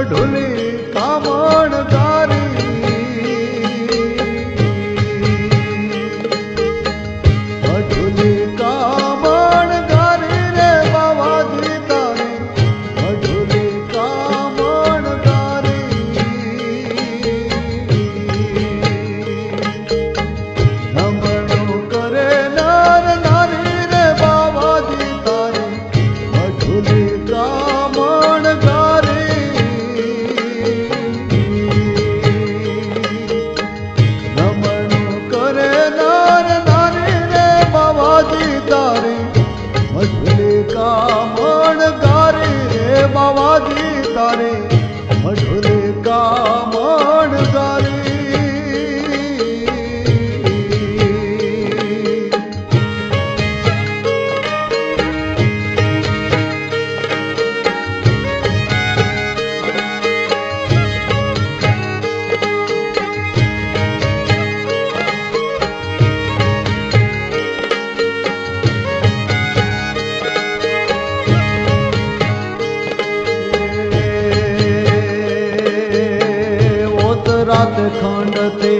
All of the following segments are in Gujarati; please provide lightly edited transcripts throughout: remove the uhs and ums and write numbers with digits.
મઢુલી કામણ ગારી મઢુલી કામણ ગારી રે બાવાજી તારી મઢુલી કામણ ગારી નમણું કરે નર નારી રે બાવાજી તારી મઢુલી કામણ ગારી નમણું કરે નર નારી રે બાવાજી તારી મઢુલી કામણ ગારી રે બાવાજી તારી મઢુલી કામણ ગારી રાત ખંડતે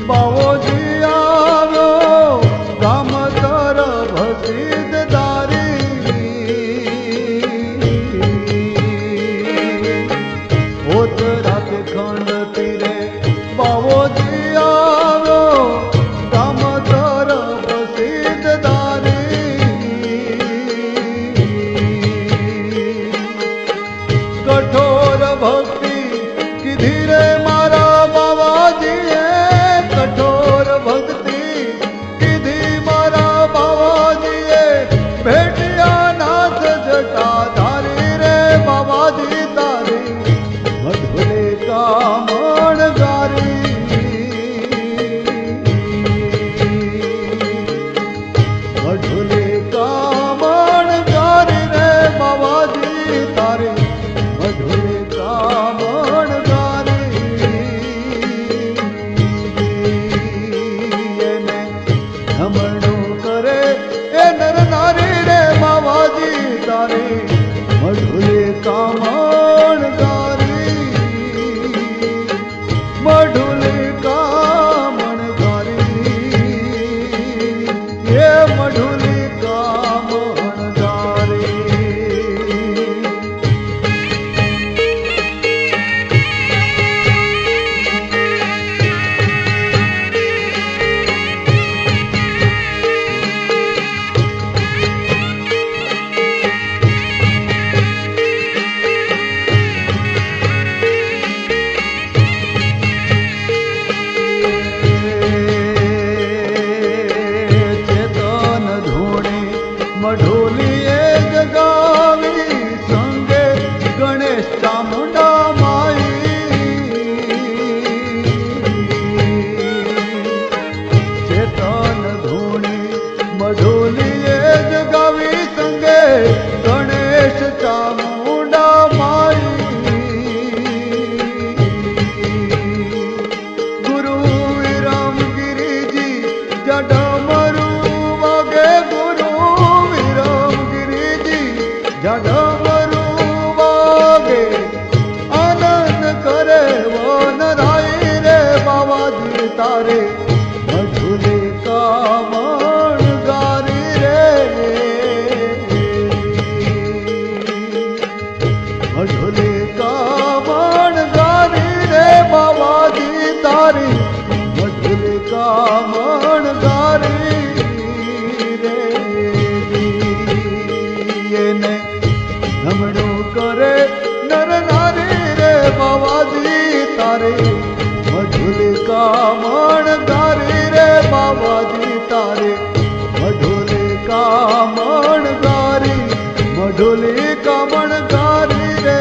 બાવોજી આવ્યો ગામ તરફ સિદ્ધદારી હોત રાત ખંડતી રે બાવોજી આવ્યો ગામ તરફ સિદ્ધદારી કઠોર ભક્તિ કીધી રે કઠોર ભક્તિ કીધી મારા બાવાજીએ ભેટિયા નાથ જટાધારી રે બાવાજી તારી મઢુલી કામણ ગારી મઢુલી કામણ ગારી રે બાવાજી તારી મઢુલી કામણ નમણું કરે એ નર નારી રે બાવાજી તારી મઢુલી કામણ ગારી મઢુલી કામણ ગારી એ મઢુલી કામણ ગારી મઢુલીએ જગાવી સંગે ગણેશ ચામુંડા માઈ ચેતન ધૂણી મઢુલીએ જગાવી સંગે ગણેશ ચામુંડા માઈ ગુરુ વિરમગીરીજી જડમરું વાગે ગુરુ જડમરું વાગે આનંદ કરે વનરાઈ રે બાવાજી તારે મઢુલી કામણ ગારી રે મઢુલી કામણ ગારી રે બાવાજી તારી મઢુલી કામણ ગારી રે એને નમણું કરે નર નારી રે બાવાજી તારી મઢુલી કામણ ગારી રે બાવાજી તારી મઢુલી કામણ ગારી મઢુલી કામણ ગારી રે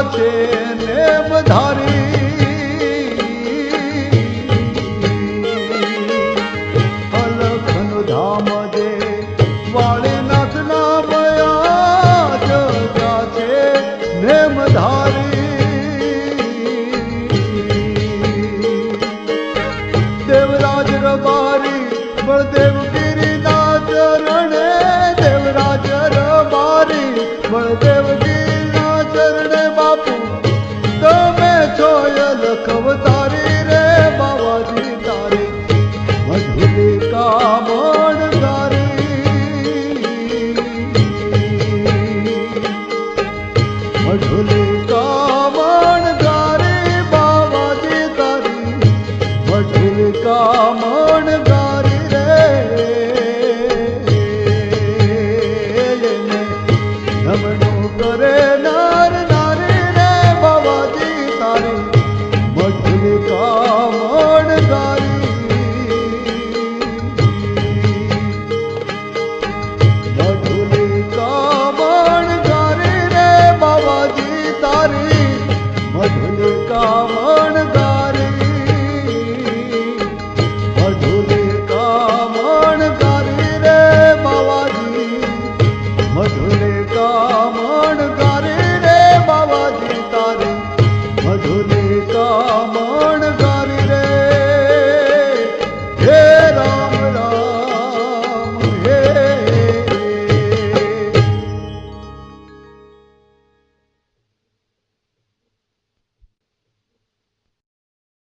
છે નેમ ધારી